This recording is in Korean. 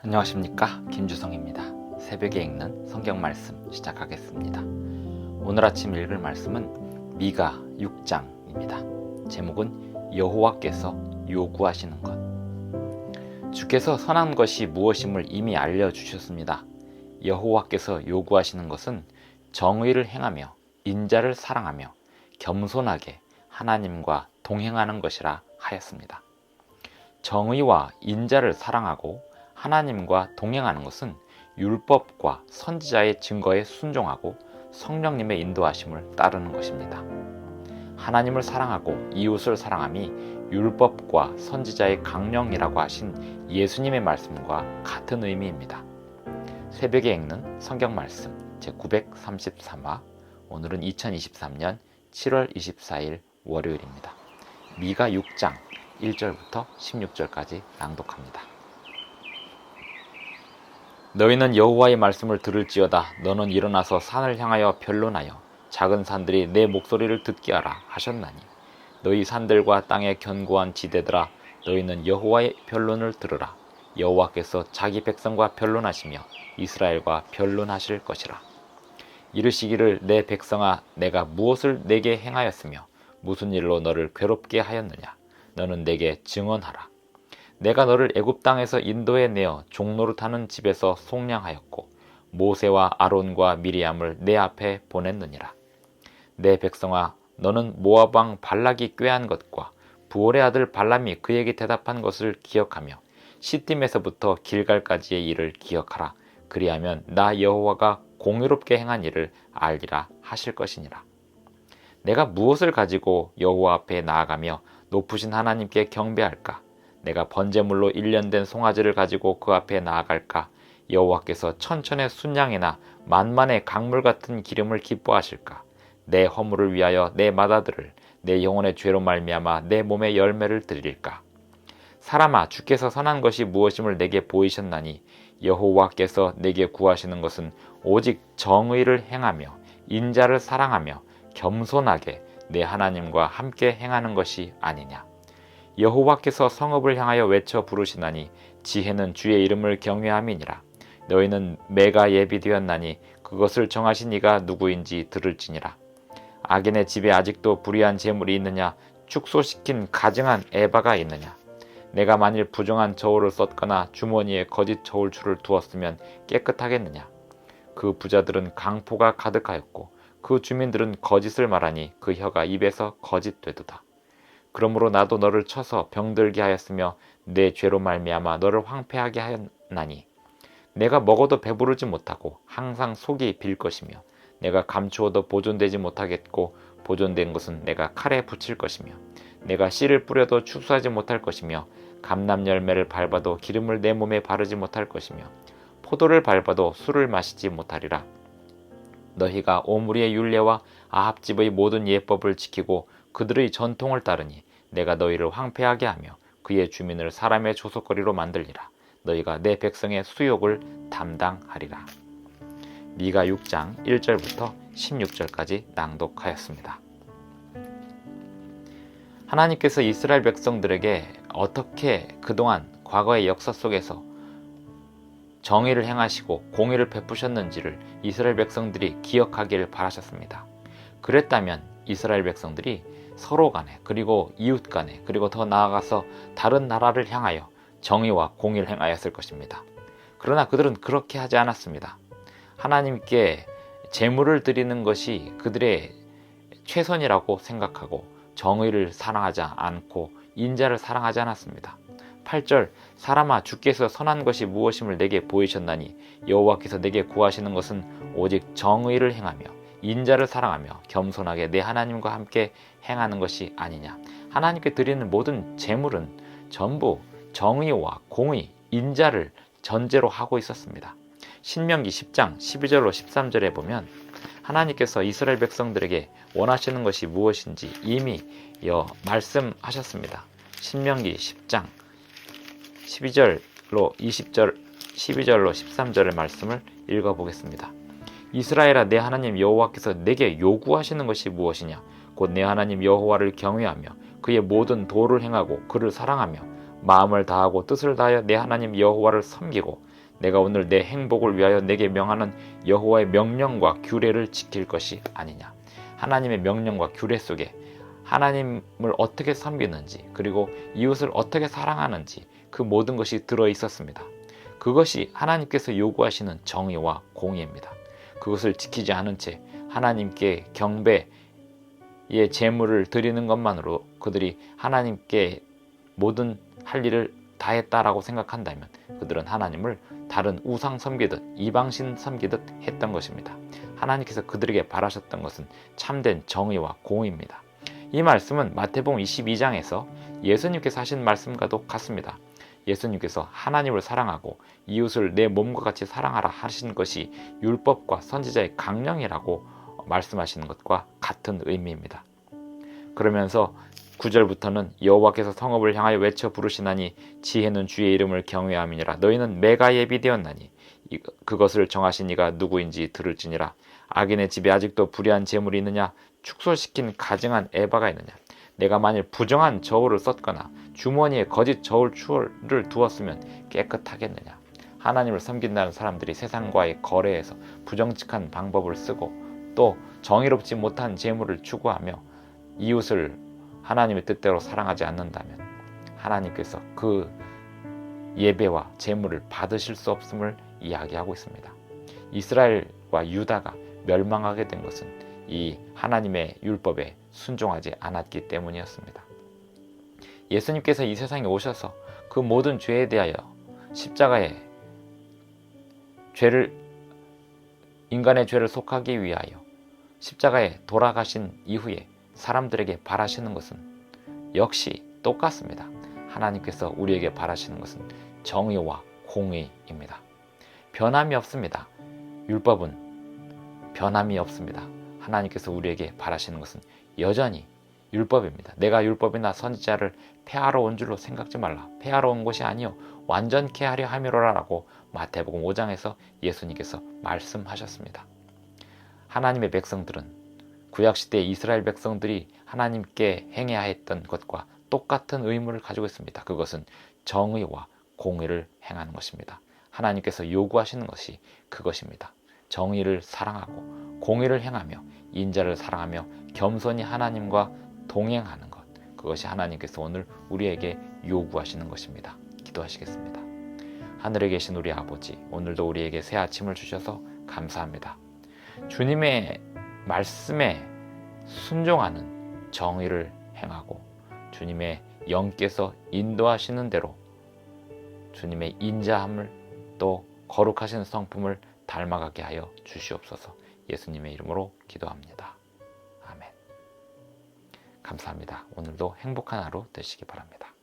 안녕하십니까, 김주성입니다. 새벽에 읽는 성경 말씀 시작하겠습니다. 오늘 아침 읽을 말씀은 미가 6장입니다. 제목은 여호와께서 요구하시는 것. 주께서 선한 것이 무엇임을 이미 알려주셨습니다. 여호와께서 요구하시는 것은 정의를 행하며 인자를 사랑하며 겸손하게 하나님과 동행하는 것이라 하였습니다. 정의와 인자를 사랑하고 하나님과 동행하는 것은 율법과 선지자의 증거에 순종하고 성령님의 인도하심을 따르는 것입니다. 하나님을 사랑하고 이웃을 사랑함이 율법과 선지자의 강령이라고 하신 예수님의 말씀과 같은 의미입니다. 새벽에 읽는 성경 말씀 제933화, 오늘은 2023년 7월 24일 월요일입니다. 미가 6장 1절부터 16절까지 낭독합니다. 너희는 여호와의 말씀을 들을지어다. 너는 일어나서 산을 향하여 변론하여 작은 산들이 내 목소리를 듣게 하라 하셨나니, 너희 산들과 땅의 견고한 지대들아, 너희는 여호와의 변론을 들으라. 여호와께서 자기 백성과 변론하시며 이스라엘과 변론하실 것이라. 이르시기를, 내 백성아, 내가 무엇을 내게 행하였으며 무슨 일로 너를 괴롭게 하였느냐. 너는 내게 증언하라. 내가 너를 애굽 땅에서 인도해 내어 종노릇하는 집에서 속량하였고 모세와 아론과 미리암을 내 앞에 보냈느니라. 내 백성아, 너는 모압 왕 발락이 꾀한 것과 부올의 아들 발람이 그에게 대답한 것을 기억하며 시딤에서부터 길갈까지의 일을 기억하라. 그리하면 나 여호와가 공의롭게 행한 일을 알리라 하실 것이니라. 내가 무엇을 가지고 여호와 앞에 나아가며 높으신 하나님께 경배할까? 내가 번제물로 일련된 송아지를 가지고 그 앞에 나아갈까? 여호와께서 천천의 순양이나 만만의 강물 같은 기름을 기뻐하실까? 내 허물을 위하여 내 맏아들을, 내 영혼의 죄로 말미암아 내 몸의 열매를 드릴까? 사람아, 주께서 선한 것이 무엇임을 내게 보이셨나니, 여호와께서 내게 구하시는 것은 오직 정의를 행하며 인자를 사랑하며 겸손하게 내 하나님과 함께 행하는 것이 아니냐. 여호와께서 성읍을 향하여 외쳐 부르시나니, 지혜는 주의 이름을 경외함이니라. 너희는 매가 예비되었나니 그것을 정하신 이가 누구인지 들을지니라. 악인의 집에 아직도 불의한 재물이 있느냐? 축소시킨 가증한 에바가 있느냐? 내가 만일 부정한 저울을 썼거나 주머니에 거짓 저울추를 두었으면 깨끗하겠느냐? 그 부자들은 강포가 가득하였고 그 주민들은 거짓을 말하니 그 혀가 입에서 거짓되도다. 그러므로 나도 너를 쳐서 병들게 하였으며 내 죄로 말미암아 너를 황폐하게 하였나니, 내가 먹어도 배부르지 못하고 항상 속이 빌 것이며, 내가 감추어도 보존되지 못하겠고 보존된 것은 내가 칼에 붙일 것이며, 내가 씨를 뿌려도 추수하지 못할 것이며, 감람 열매를 밟아도 기름을 내 몸에 바르지 못할 것이며, 포도를 밟아도 술을 마시지 못하리라. 너희가 오므리의 율례와 아합집의 모든 예법을 지키고 그들의 전통을 따르니 내가 너희를 황폐하게 하며 그의 주민을 사람의 조속거리로 만들리라. 너희가 내 백성의 수욕을 담당하리라. 미가 6장 1절부터 16절까지 낭독하였습니다. 하나님께서 이스라엘 백성들에게 어떻게 그동안 과거의 역사 속에서 정의를 행하시고 공의를 베푸셨는지를 이스라엘 백성들이 기억하기를 바라셨습니다. 그랬다면 이스라엘 백성들이 서로 간에, 그리고 이웃 간에, 그리고 더 나아가서 다른 나라를 향하여 정의와 공의를 행하였을 것입니다. 그러나 그들은 그렇게 하지 않았습니다. 하나님께 제물을 드리는 것이 그들의 최선이라고 생각하고 정의를 사랑하지 않고 인자를 사랑하지 않았습니다. 8절, 사람아, 주께서 선한 것이 무엇임을 내게 보이셨나니, 여호와께서 내게 구하시는 것은 오직 정의를 행하며 인자를 사랑하며 겸손하게 내 하나님과 함께 행하는 것이 아니냐. 하나님께 드리는 모든 제물은 전부 정의와 공의, 인자를 전제로 하고 있었습니다. 신명기 10장 12절로 13절에 보면 하나님께서 이스라엘 백성들에게 원하시는 것이 무엇인지 이미 말씀하셨습니다. 신명기 10장 12절로 13절의 말씀을 읽어보겠습니다. 이스라엘아, 내 하나님 여호와께서 내게 요구하시는 것이 무엇이냐? 곧 내 하나님 여호와를 경외하며 그의 모든 도를 행하고 그를 사랑하며 마음을 다하고 뜻을 다하여 내 하나님 여호와를 섬기고 내가 오늘 내 행복을 위하여 내게 명하는 여호와의 명령과 규례를 지킬 것이 아니냐. 하나님의 명령과 규례 속에 하나님을 어떻게 섬기는지 그리고 이웃을 어떻게 사랑하는지 그 모든 것이 들어 있었습니다. 그것이 하나님께서 요구하시는 정의와 공의입니다. 그것을 지키지 않은 채 하나님께 경배의 제물을 드리는 것만으로 그들이 하나님께 모든 할 일을 다했다라고 생각한다면 그들은 하나님을 다른 우상 섬기듯 이방신 섬기듯 했던 것입니다. 하나님께서 그들에게 바라셨던 것은 참된 정의와 공의입니다. 이 말씀은 마태복음 22장에서 예수님께서 하신 말씀과도 같습니다. 예수님께서 하나님을 사랑하고 이웃을 내 몸과 같이 사랑하라 하신 것이 율법과 선지자의 강령이라고 말씀하시는 것과 같은 의미입니다. 그러면서 9절부터는 여호와께서 성읍을 향하여 외쳐 부르시나니 지혜는 주의 이름을 경외함이니라. 너희는 매가 예비되었나니 그것을 정하신 이가 누구인지 들을지니라. 악인의 집에 아직도 불의한 재물이 있느냐? 축소시킨 가증한 에바가 있느냐? 내가 만일 부정한 저울을 썼거나 주머니에 거짓 저울추를 두었으면 깨끗하겠느냐? 하나님을 섬긴다는 사람들이 세상과의 거래에서 부정직한 방법을 쓰고 또 정의롭지 못한 재물을 추구하며 이웃을 하나님의 뜻대로 사랑하지 않는다면 하나님께서 그 예배와 제물을 받으실 수 없음을 이야기하고 있습니다. 이스라엘과 유다가 멸망하게 된 것은 이 하나님의 율법에 순종하지 않았기 때문이었습니다. 예수님께서 이 세상에 오셔서 그 모든 죄에 대하여 십자가에 인간의 죄를 속하기 위하여 십자가에 돌아가신 이후에 사람들에게 바라시는 것은 역시 똑같습니다. 하나님께서 우리에게 바라시는 것은 정의와 공의입니다. 변함이 없습니다. 율법은 변함이 없습니다. 하나님께서 우리에게 바라시는 것은 여전히 율법입니다. 내가 율법이나 선지자를 폐하러 온 줄로 생각지 말라. 폐하러 온 것이 아니요 완전케 하려 함이로라라고 마태복음 5장에서 예수님께서 말씀하셨습니다. 하나님의 백성들은 구약시대 이스라엘 백성들이 하나님께 행해야 했던 것과 똑같은 의무를 가지고 있습니다. 그것은 정의와 공의를 행하는 것입니다. 하나님께서 요구하시는 것이 그것입니다. 정의를 사랑하고 공의를 행하며 인자를 사랑하며 겸손히 하나님과 동행하는 것, 그것이 하나님께서 오늘 우리에게 요구하시는 것입니다. 기도하시겠습니다. 하늘에 계신 우리 아버지, 오늘도 우리에게 새 아침을 주셔서 감사합니다. 주님의 말씀에 순종하는 정의를 행하고 주님의 영께서 인도하시는 대로 주님의 인자함을 또 거룩하신 성품을 닮아가게 하여 주시옵소서. 예수님의 이름으로 기도합니다. 아멘. 감사합니다. 오늘도 행복한 하루 되시기 바랍니다.